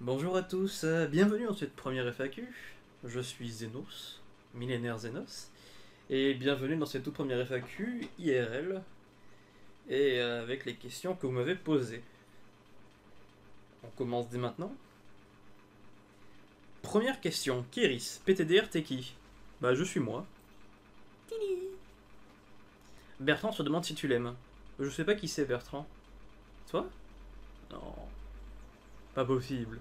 Bonjour à tous, bienvenue dans cette première FAQ. Je suis Zenos, millénaire Zenos, et bienvenue dans cette toute première FAQ IRL, et avec les questions que vous m'avez posées. On commence dès maintenant. Première question, Kéris, PTDR, t'es qui? Bah je suis moi. Tili. Bertrand se demande si tu l'aimes. Je sais pas qui c'est Bertrand. Toi? Non, pas possible.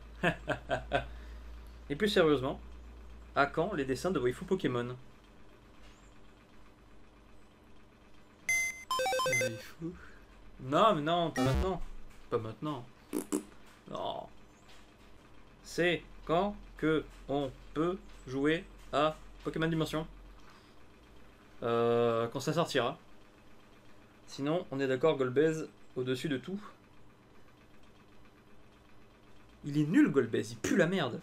Et plus sérieusement, à quand les dessins de waifu Pokémon? Waifu. Non, mais non, pas maintenant. Pas maintenant. Non. C'est quand que on peut jouer à Pokémon Dimension. Quand ça sortira. Sinon, on est d'accord, Golbez au-dessus de tout. Il est nul, Golbez, il pue la merde.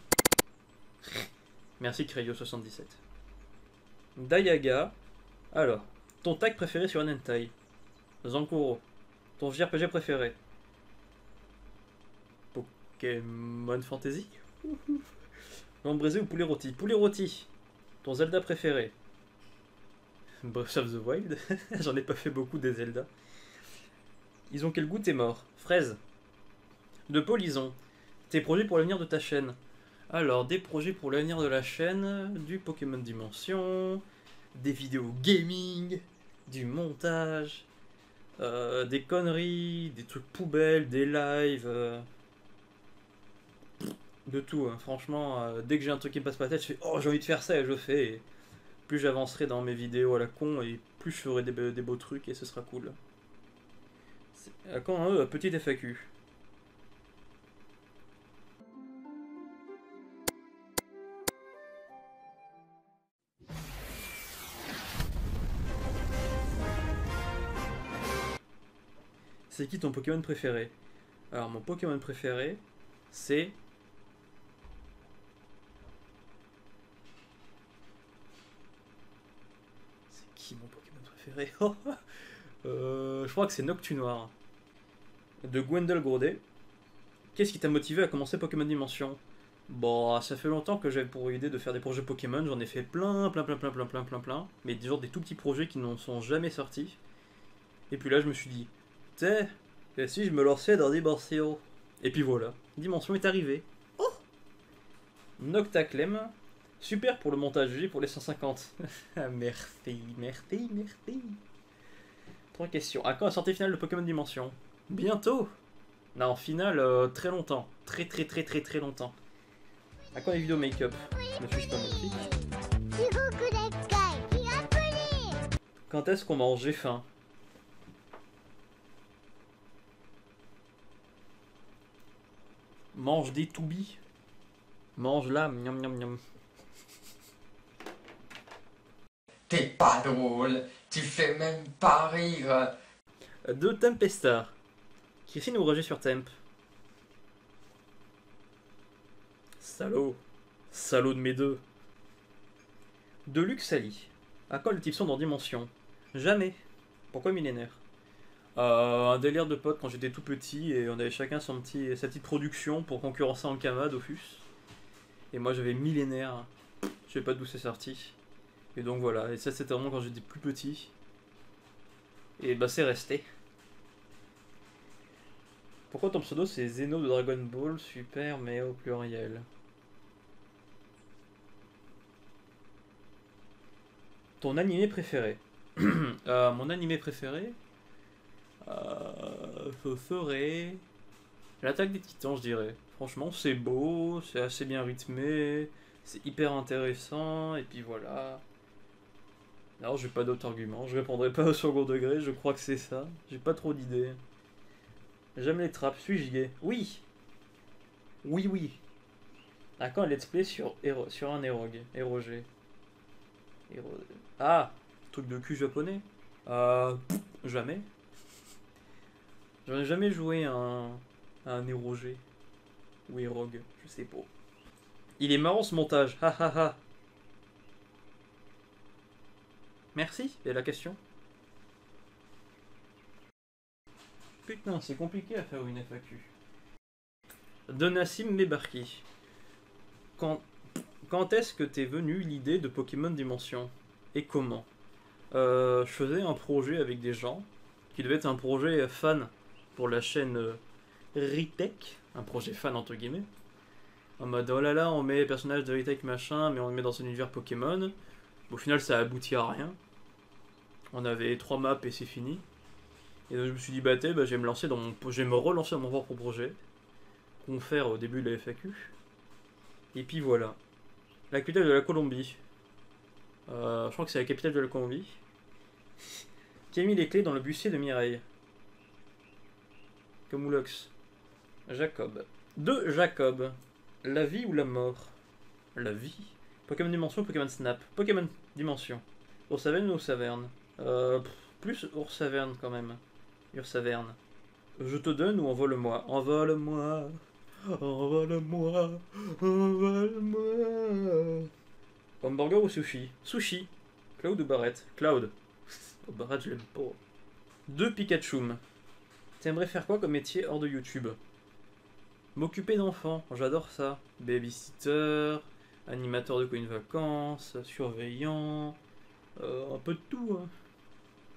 Merci, Crayo77. Dayaga. Alors, ton tag préféré sur un hentai? Zankuro. Ton JRPG préféré? Pokémon Fantasy? Non, braisé ou poulet rôti? Poulet rôti. Ton Zelda préféré? Breath of the Wild. J'en ai pas fait beaucoup des Zelda. Ils ont quel goût t'es mort? Fraise. De Polison. Tes projets pour l'avenir de ta chaîne? Alors, des projets pour l'avenir de la chaîne, du Pokémon Dimension, des vidéos gaming, du montage, des conneries, des trucs poubelles, des lives, de tout. Hein. Franchement, dès que j'ai un truc qui me passe par la tête, je fais oh j'ai envie de faire ça et je fais. Et plus j'avancerai dans mes vidéos à la con et plus je ferai des beaux trucs et ce sera cool. À quand un petit FAQ? C'est qui ton Pokémon préféré? Alors mon Pokémon préféré, c'est... C'est qui mon Pokémon préféré? Je crois que c'est Noctunoir. De Gwendol Grodet. Qu'est-ce qui t'a motivé à commencer Pokémon Dimension? Bon, ça fait longtemps que j'avais pour idée de faire des projets Pokémon, j'en ai fait plein, mais genre des tout petits projets qui n'en sont jamais sortis. Et puis là, je me suis dit, t'es, et si je me lançais dans Dimension? Et puis voilà, Dimension est arrivée. Oh, Noctaclem, super pour le montage G pour les 150. Merci. Trois questions. À quand la sortie finale de Pokémon Dimension? Bientôt. Non, finale, très longtemps. Très longtemps. À quand les vidéos make-up? Ne suis-je pas magnifique? Quand est-ce qu'on mange? J'ai faim. Mange des toubis. Mange là, miam miam miam. T'es pas drôle, tu fais même pas rire. De Tempestar. Christine ou Roger sur Temp? Salaud. Salaud de mes deux. De Luxali. À quand le type son dans Dimension? Jamais. Pourquoi millénaire? Un délire de potes quand j'étais tout petit et on avait chacun sa petite production pour concurrencer en Kama, Dofus. Et moi j'avais millénaire. Je sais pas d'où c'est sorti. Et donc voilà, et ça c'était vraiment quand j'étais plus petit. Et bah c'est resté. Pourquoi ton pseudo c'est Zeno de Dragon Ball Super mais au pluriel? Ton animé préféré? Mon animé préféré? Ce serait... L'attaque des titans, je dirais. Franchement, c'est beau, c'est assez bien rythmé, c'est hyper intéressant, et puis voilà. Alors, j'ai pas d'autres arguments, je répondrai pas au second degré, je crois que c'est ça. J'ai pas trop d'idées. J'aime les trappes, suis-je gay? Oui! Oui. À quand un let's play sur un Erog? Érogé. Ah! Truc de cul japonais? Jamais. J'en ai jamais joué à un Érogé. Ou Erog, je sais pas. Il est marrant ce montage, ha ha ha. Merci, et la question? Putain, c'est compliqué à faire une FAQ. De Nassim Mebarki. Quand, quand est-ce que t'es venu l'idée de Pokémon Dimension? Et comment? Je faisais un projet avec des gens qui devait être un projet fan pour la chaîne Retech, un projet fan entre guillemets. En mode oh là là, on met les personnages de Retech machin, mais on le met dans un univers Pokémon. Au final, ça aboutit à rien. On avait 3 maps et c'est fini. Et donc je me suis dit, bah, je vais me lancer je vais me relancer dans mon propre projet. Qu'on faire au début de la FAQ. Et puis voilà. La capitale de la Colombie. Je crois que c'est la capitale de la Colombie. Qui a mis les clés dans le bustier de Mireille? Camoulox. Jacob. De Jacob. La vie ou la mort? La vie. Pokémon Dimension, Pokémon Snap. Pokémon Dimension. Ursaverne ou Ursaverne? Plus Ursaverne quand même. Ursaverne. Je te donne ou envole-moi? Envole-moi. Envole-moi. Envole-moi. Hamburger ou sushi? Sushi. Cloud ou Barrett? Cloud. Oh, Barrett, je l'aime pas. Deux Pikachu. T'aimerais faire quoi comme métier hors de YouTube? M'occuper d'enfants, j'adore ça. Babysitter, animateur de colonies de vacances, surveillant, un peu de tout. Hein.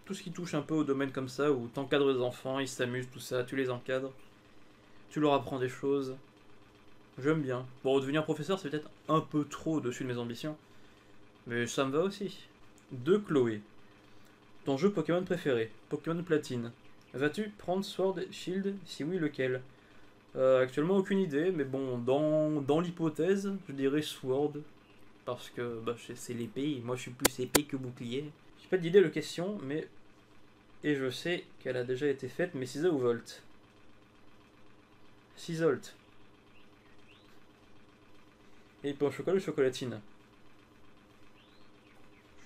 Tout ce qui touche un peu au domaine comme ça, où t'encadres les enfants, ils s'amusent, tout ça, tu les encadres. Tu leur apprends des choses. J'aime bien. Bon, devenir professeur, c'est peut-être un peu trop au-dessus de mes ambitions. Mais ça me va aussi. De Chloé. Ton jeu Pokémon préféré? Pokémon Platine. Vas-tu prendre Sword Shield? Si oui, lequel? Actuellement, aucune idée, mais bon, dans l'hypothèse, je dirais Sword. Parce que bah, c'est l'épée, et moi je suis plus épée que bouclier. J'ai pas d'idée de question, mais. Et je sais qu'elle a déjà été faite, mais Ciseaux ou Volt? Cisolt. Et pain au chocolat ou chocolatine?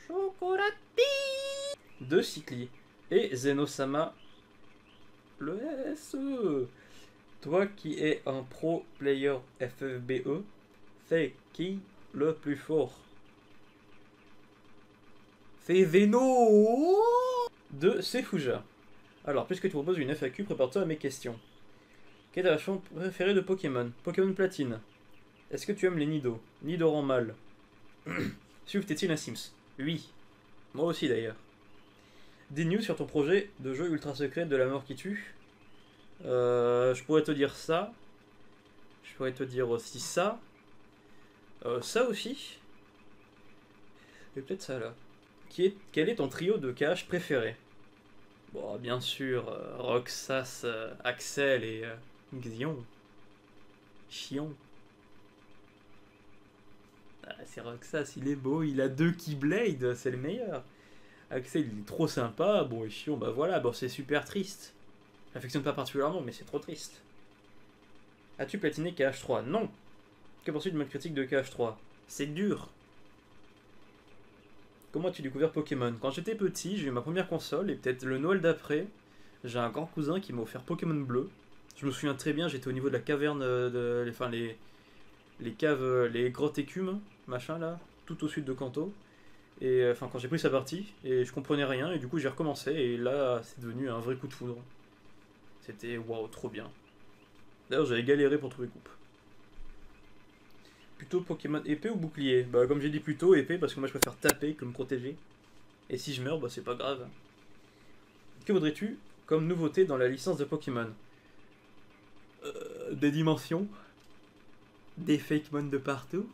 Chocolatine. De Cycli. Et Zenosama. Le SE. Toi qui es un pro player FFBE, c'est qui le plus fort? C'est Zeno de Sefuja. Alors, puisque tu proposes une FAQ, prépare-toi à mes questions. Quelle est ta version préférée de Pokémon? Pokémon Platine. Est-ce que tu aimes les Nido? Nidoran mâle. Suivent-ils un Sims? Oui. Moi aussi d'ailleurs. Des news sur ton projet de jeu ultra secret de la mort qui tue? Je pourrais te dire ça. Je pourrais te dire aussi ça. Ça aussi. Et peut-être ça là. Quel est ton trio de cache préféré? Bon, bien sûr, Roxas, Axel et Xion. Chion. Ah, c'est Roxas, il est beau, il a 2 Keyblades, c'est le meilleur. Axel, il est trop sympa. Bon, et Chion, bah voilà, bon, c'est super triste. J'affectionne pas particulièrement, mais c'est trop triste. As-tu platiné KH3? Non. Que penses-tu de ma critique de KH3? C'est dur. Comment as-tu découvert Pokémon? Quand j'étais petit, j'ai eu ma première console, et peut-être le Noël d'après, j'ai un grand cousin qui m'a offert Pokémon Bleu. Je me souviens très bien, j'étais au niveau de la caverne, les caves, les grottes écumes, machin là, tout au sud de Kanto. Et enfin, quand j'ai pris sa partie, et je comprenais rien, et du coup j'ai recommencé, et là, c'est devenu un vrai coup de foudre. C'était waouh, trop bien. D'ailleurs, j'avais galéré pour trouver coupe. Plutôt Pokémon épée ou bouclier? Bah, comme j'ai dit plutôt épée, parce que moi je préfère taper que me protéger. Et si je meurs, bah c'est pas grave. Que voudrais-tu comme nouveauté dans la licence de Pokémon? Des dimensions? Des Fakemon de partout?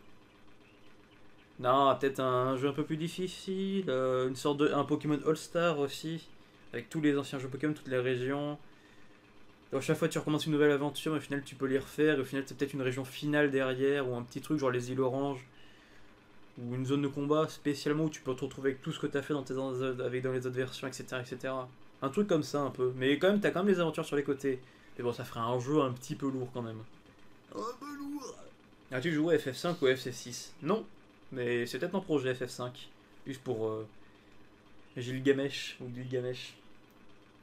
Non, peut-être un jeu un peu plus difficile, une sorte de. Un Pokémon All-Star aussi, avec tous les anciens jeux Pokémon, toutes les régions. À chaque fois tu recommences une nouvelle aventure, mais au final tu peux les refaire, et au final c'est peut-être une région finale derrière, ou un petit truc genre les îles Oranges, ou une zone de combat spécialement où tu peux te retrouver avec tout ce que tu as fait dans les autres versions, etc., etc. Un truc comme ça un peu, mais quand même t'as quand même les aventures sur les côtés. Mais bon, ça ferait un jeu un petit peu lourd quand même. Un peu lourd. As-tu joué à FF5 ou FF6? Non, mais c'est peut-être un projet FF5, juste pour Gilgamesh ou Gilgamesh.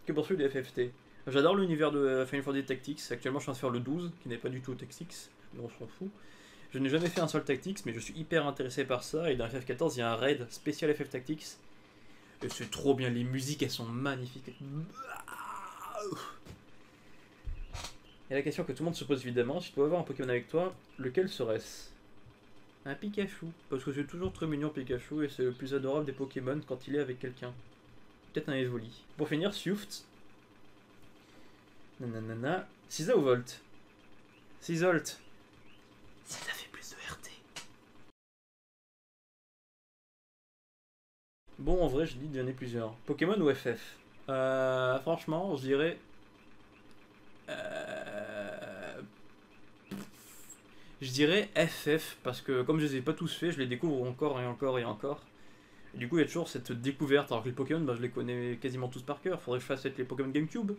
Que penses-tu de FFT? J'adore l'univers de Final Fantasy Tactics. Actuellement, je suis en train de faire le 12, qui n'est pas du tout Tactics, mais on s'en fout. Je n'ai jamais fait un seul Tactics, mais je suis hyper intéressé par ça. Et dans FF14, il y a un raid spécial FF Tactics. Et c'est trop bien, les musiques, elles sont magnifiques. Et la question que tout le monde se pose évidemment, si tu pouvais avoir un Pokémon avec toi, lequel serait-ce? Un Pikachu, parce que c'est toujours très mignon Pikachu et c'est le plus adorable des Pokémon quand il est avec quelqu'un. Peut-être un Evoli. Pour finir, Swift. Nanana. Sisa ou Volt? Sizolt. Ça fait plus de RT. Bon, en vrai, je dis d'y en a plusieurs. Pokémon ou FF? Franchement, je dirais. Je dirais FF, parce que comme je les ai pas tous faits, je les découvre encore et encore et encore. Et du coup, il y a toujours cette découverte, alors que les Pokémon, bah, je les connais quasiment tous par cœur. Faudrait que je fasse avec les Pokémon GameCube.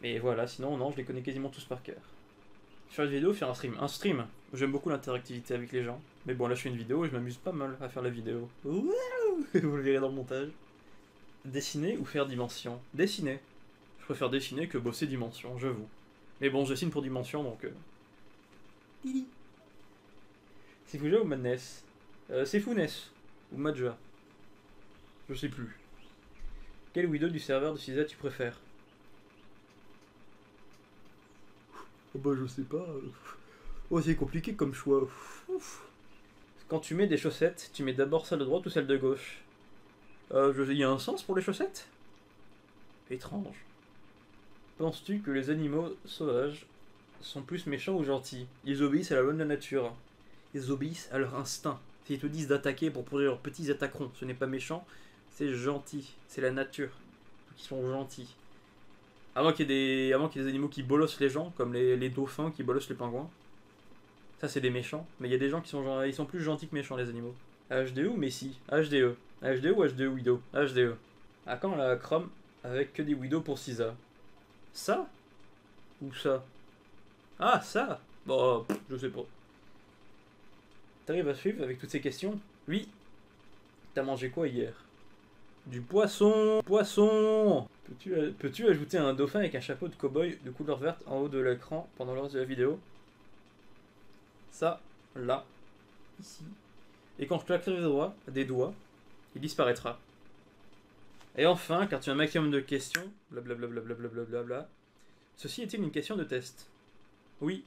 Mais voilà, sinon, non, je les connais quasiment tous par cœur. Faire une vidéo, faire un stream. Un stream, j'aime beaucoup l'interactivité avec les gens. Mais bon, là, je fais une vidéo et je m'amuse pas mal à faire la vidéo. Wouhou. Vous le verrez dans le montage. Dessiner ou faire dimension? Dessiner. Je préfère dessiner que bosser dimension, j'avoue. Mais bon, je dessine pour dimension, donc... C'est Fouja ou Madness? C'est Founess. Ou Madja. Je sais plus. Quel Widow du serveur de Sisa tu préfères? Oh bah je sais pas. Oh c'est compliqué comme choix. Quand tu mets des chaussettes, tu mets d'abord celle de droite ou celle de gauche? Il y a un sens pour les chaussettes? Étrange. Penses-tu que les animaux sauvages sont plus méchants ou gentils? Ils obéissent à la loi de la nature. Ils obéissent à leur instinct. S'ils te disent d'attaquer pour produire leurs petits, ils attaqueront. Ce n'est pas méchant, c'est gentil. C'est la nature. Ils sont gentils. Avant qu'il y ait des animaux qui bolossent les gens, comme les dauphins qui bolossent les pingouins. Ça, c'est des méchants. Mais il y a des gens qui sont, ils sont plus gentils que méchants, les animaux. HDE ou Messi? HDE. HDE ou HDE Widow? HDE. À quand la Chrome avec que des Widow pour Sisa? Ça? Ou ça? Ah, ça? Bon, je sais pas. T'arrives à suivre avec toutes ces questions? Oui. T'as mangé quoi hier? Du poisson! Poisson! Peux-tu ajouter un dauphin avec un chapeau de cow-boy de couleur verte en haut de l'écran pendant le reste de la vidéo? Ça, là, ici. Et quand je claquerai des doigts, il disparaîtra. Et enfin, car tu as un maximum de questions, blablabla, ceci est-il une question de test? Oui.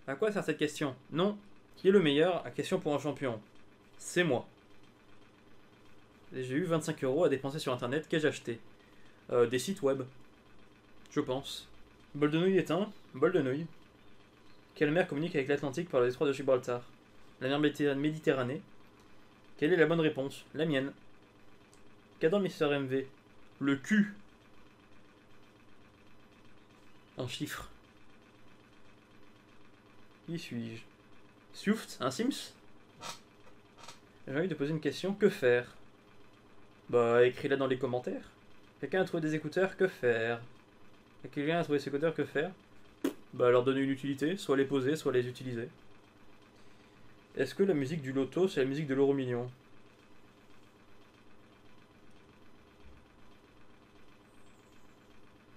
À quoi sert cette question? Non. Qui est le meilleur à question pour un champion? C'est moi. J'ai eu 25 € à dépenser sur internet, qu'ai-je acheté? Des sites web. Je pense. Bol de nouilles éteint, bol de nouilles. Quelle mer communique avec l'Atlantique par le détroit de Gibraltar? La mer Méditerranée. Quelle est la bonne réponse? La mienne. Qu'adore Mister MV? Le cul. Un chiffre. Qui suis-je? Swift? Un Sims? J'ai envie de poser une question. Que faire? Bah, écris-la dans les commentaires. Quelqu'un a trouvé des écouteurs? Que faire? Quelqu'un a trouvé ses écouteurs? Que faire? Bah, leur donner une utilité. Soit les poser, soit les utiliser. Est-ce que la musique du loto, c'est la musique de l'euro million?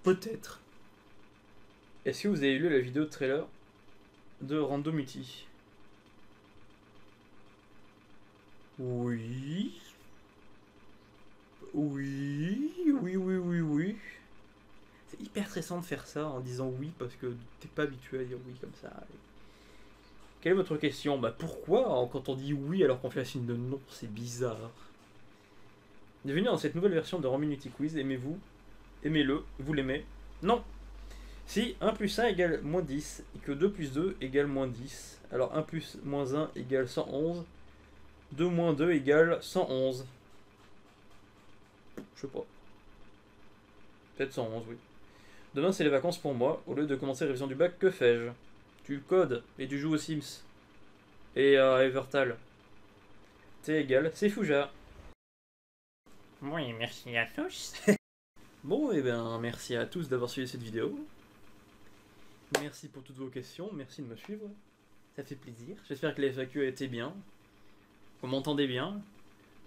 Peut-être. Est-ce que vous avez lu la vidéo de trailer de Randomuti? Oui. Oui. C'est hyper stressant de faire ça en disant oui parce que t'es pas habitué à dire oui comme ça. Quelle est votre question? Bah pourquoi quand on dit oui alors qu'on fait un signe de non? C'est bizarre. Bienvenue dans cette nouvelle version de Randomuti Quiz. Aimez-vous? Aimez-le? Vous l'aimez? Non. Si 1 plus 1 égale moins 10 et que 2 plus 2 égale moins 10, alors 1 plus moins 1 égale 111, 2 moins 2 égale 111. Je sais pas. Peut-être 111, oui. Demain, c'est les vacances pour moi. Au lieu de commencer la révision du bac, que fais-je? Tu codes et tu joues aux Sims. Et à Evertal. T égale, c'est Fouja. Oui, merci à tous. Bon, et bien, merci à tous d'avoir suivi cette vidéo. Merci pour toutes vos questions, merci de me suivre. Ça fait plaisir. J'espère que les FAQ a été bien. Vous m'entendez bien.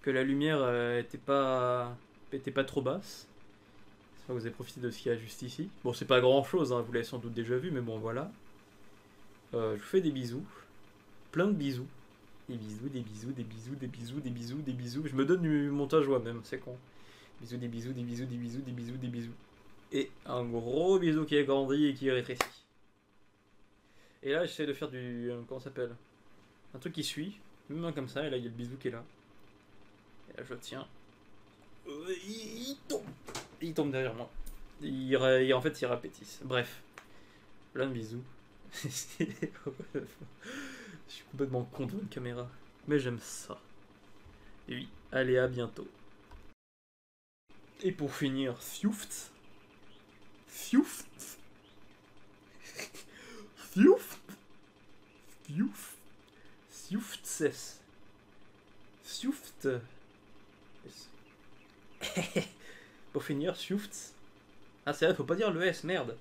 Que la lumière était pas trop basse. J'espère que vous avez profité de ce qu'il y a juste ici. Bon, c'est pas grand chose, hein, vous l'avez sans doute déjà vu, mais bon, voilà. Je vous fais des bisous. Plein de bisous. Des bisous, des bisous, des bisous, des bisous, des bisous, des bisous. Je me donne du montage moi-même, c'est con. Bisous, des bisous, des bisous, des bisous, des bisous, des bisous. Et un gros bisou qui est grandi et qui est rétréci. Et là, j'essaie de faire du... comment ça s'appelle? Un truc qui suit. Même comme ça, et là, il y a le bisou qui est là. Et là, je le tiens. Il tombe. Il tombe derrière moi. En fait, il répétisse. Bref. Plein de bisous. Je suis complètement con devant une caméra. Mais j'aime ça. Et oui, allez, à bientôt. Et pour finir, Fioufts. Fioufts. Fioufts. Fioufts. Fioufts. Fioufts. Pour finir, Fioufts. Ah, c'est vrai, faut pas dire le S, merde.